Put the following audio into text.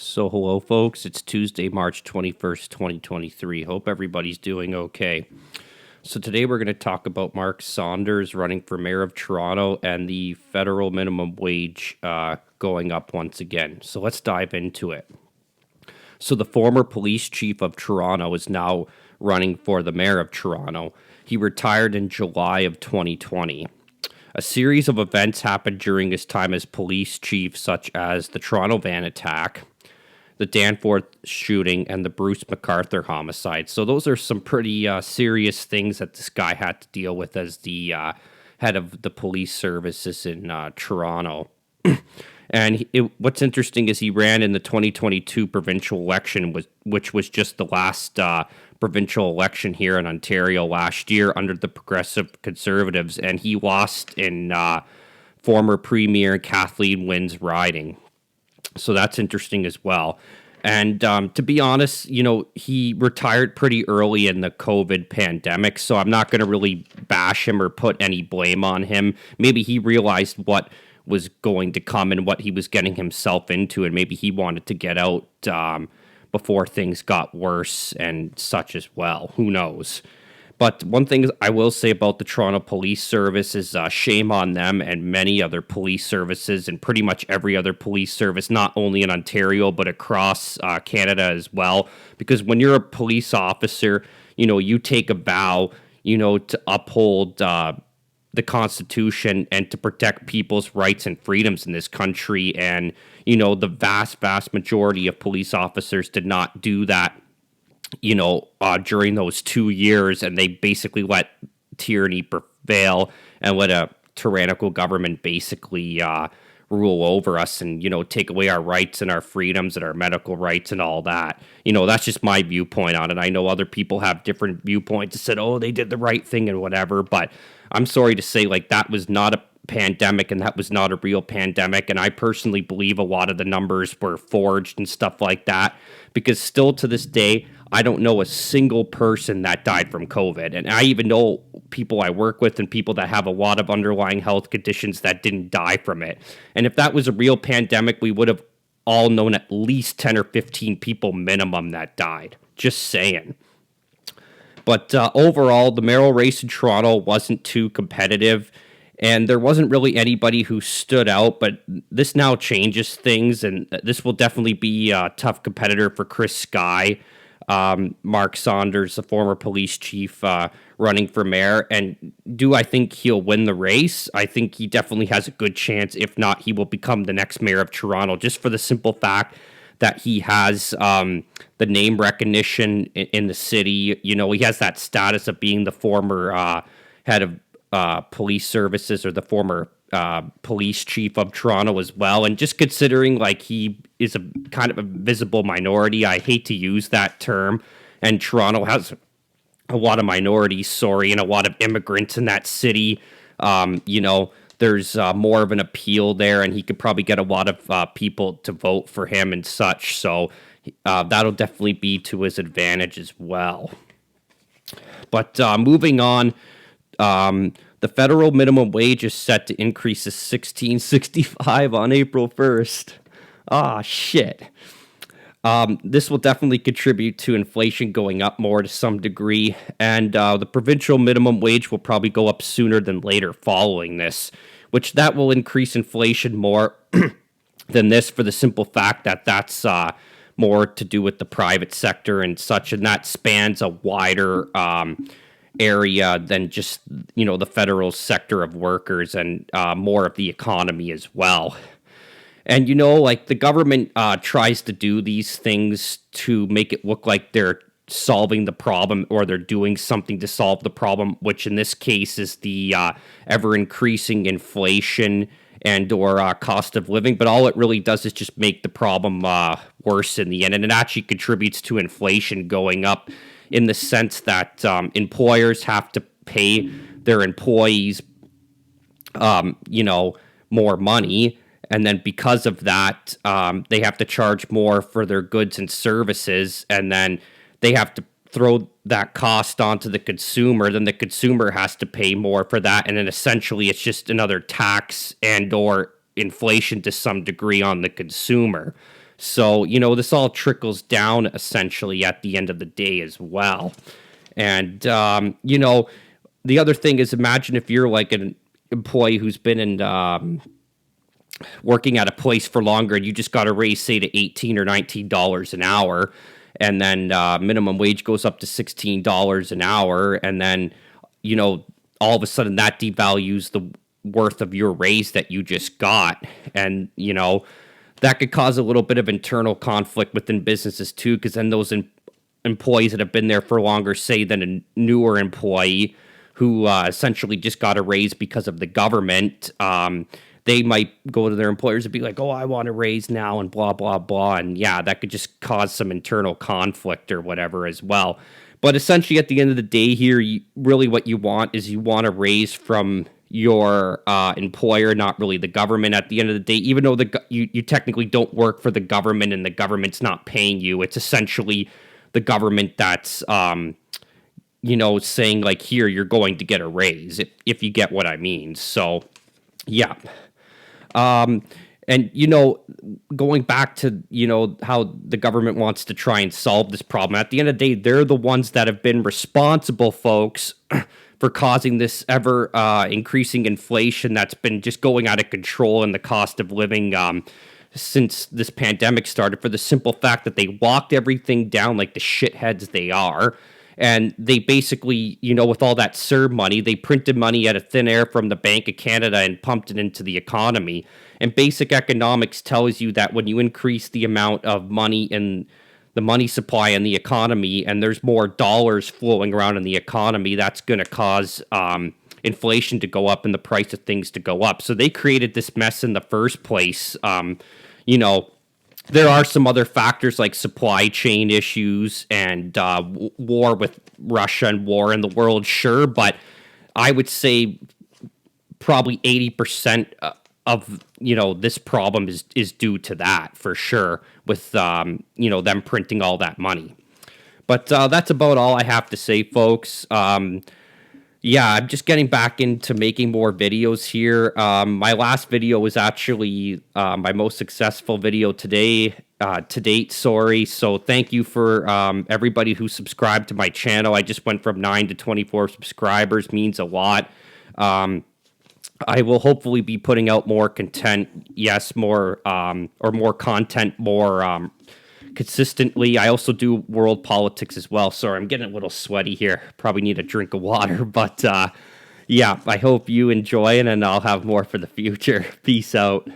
So, hello, folks. It's Tuesday, March 21st, 2023. Hope everybody's doing okay. So, today we're going to talk about Mark Saunders running for mayor of Toronto and the federal minimum wage going up once again. So, let's dive into it. So, the former police chief of Toronto is now running for the mayor of Toronto. He retired in July of 2020. A series of events happened during his time as police chief, such as the Toronto van attack, the Danforth shooting, and the Bruce MacArthur homicide. So those are some pretty serious things that this guy had to deal with as the head of the police services in Toronto. And what's interesting is he ran in the 2022 provincial election, which was just the last provincial election here in Ontario last year under the Progressive Conservatives, and he lost in former Premier Kathleen Wynne's riding. So that's interesting as well. And to be honest, he retired pretty early in the COVID pandemic, so I'm not going to really bash him or put any blame on him. Maybe he realized what was going to come and what he was getting himself into, and maybe he wanted to get out before things got worse and such as well. Who knows? But one thing I will say about the Toronto Police Service is shame on them and many other police services and pretty much every other police service, not only in Ontario, but across Canada as well. Because when you're a police officer, you take a vow, to uphold the Constitution and to protect people's rights and freedoms in this country. And, the vast majority of police officers did not do that during those 2 years, and they basically let tyranny prevail and let a tyrannical government basically rule over us and, take away our rights and our freedoms and our medical rights and all that. That's just my viewpoint on it. I know other people have different viewpoints that said, oh, they did the right thing and whatever, but I'm sorry to say, that was not a pandemic and that was not a real pandemic. And I personally believe a lot of the numbers were forged and stuff like that, because still to this day, I don't know a single person that died from COVID. And I even know people I work with and people that have a lot of underlying health conditions that didn't die from it. And if that was a real pandemic, we would have all known at least 10 or 15 people minimum that died. Just saying. But overall, the mayoral race in Toronto wasn't too competitive, and there wasn't really anybody who stood out, but this now changes things, and this will definitely be a tough competitor for Chris Sky. Mark Saunders, the former police chief, running for mayor. And do I think he'll win the race? I think he definitely has a good chance. If not, he will become the next mayor of Toronto, just for the simple fact that he has the name recognition in the city. He has that status of being the former head of police services, or the former police chief of Toronto as well. And just considering he is a kind of a visible minority, I hate to use that term, and Toronto has a lot of minorities, and a lot of immigrants in that city. There's more of an appeal there, and he could probably get a lot of people to vote for him and such. So that'll definitely be to his advantage as well. But moving on, the federal minimum wage is set to increase to $16.65 on April 1st. Ah, shit. This will definitely contribute to inflation going up more to some degree, and the provincial minimum wage will probably go up sooner than later following this, which that will increase inflation more than this, for the simple fact that that's more to do with the private sector and such, and that spans a wider area than just the federal sector of workers, and more of the economy as well. And the government tries to do these things to make it look like they're solving the problem, or they're doing something to solve the problem, which in this case is the ever increasing inflation and or cost of living. But all it really does is just make the problem worse in the end, and it actually contributes to inflation going up, in the sense that employers have to pay their employees, more money. And then because of that, they have to charge more for their goods and services. And then they have to throw that cost onto the consumer. Then the consumer has to pay more for that. And then essentially it's just another tax and or inflation to some degree on the consumer. So, this all trickles down essentially at the end of the day as well. And, the other thing is, imagine if you're like an employee who's been in working at a place for longer, and you just got a raise, say, to $18 or $19 an hour, and then minimum wage goes up to $16 an hour, and then all of a sudden that devalues the worth of your raise that you just got, and that could cause a little bit of internal conflict within businesses too, because then those employees that have been there for longer, say, than a newer employee who essentially just got a raise because of the government, they might go to their employers and be like, oh, I want a raise now, and blah, blah, blah. And yeah, that could just cause some internal conflict or whatever as well. But essentially, at the end of the day here, really what you want is you want a raise from your employer, not really the government. At the end of the day, even though you technically don't work for the government and the government's not paying you, it's essentially the government that's saying like, here, you're going to get a raise, if you get what I mean. So yeah. And, going back to, how the government wants to try and solve this problem, at the end of the day, they're the ones that have been responsible, folks, for causing this ever increasing inflation that's been just going out of control, and the cost of living since this pandemic started, for the simple fact that they locked everything down like the shitheads they are. And they basically, with all that CERB money, they printed money out of thin air from the Bank of Canada and pumped it into the economy. And basic economics tells you that when you increase the amount of money in the money supply in the economy, and there's more dollars flowing around in the economy, that's going to cause inflation to go up and the price of things to go up. So they created this mess in the first place. There are some other factors like supply chain issues and war with Russia and war in the world, sure, but I would say probably 80% of this problem is due to that, for sure, with them printing all that money. But that's about all I have to say, folks. Yeah, I'm just getting back into making more videos here. My last video was actually my most successful video to date, sorry. So thank you for everybody who subscribed to my channel. I just went from 9 to 24 subscribers, means a lot. I will hopefully be putting out more content, more content, more consistently. I also do world politics as well. Sorry, I'm getting a little sweaty here. Probably need a drink of water, but yeah, I hope you enjoy it, and I'll have more for the future. Peace out.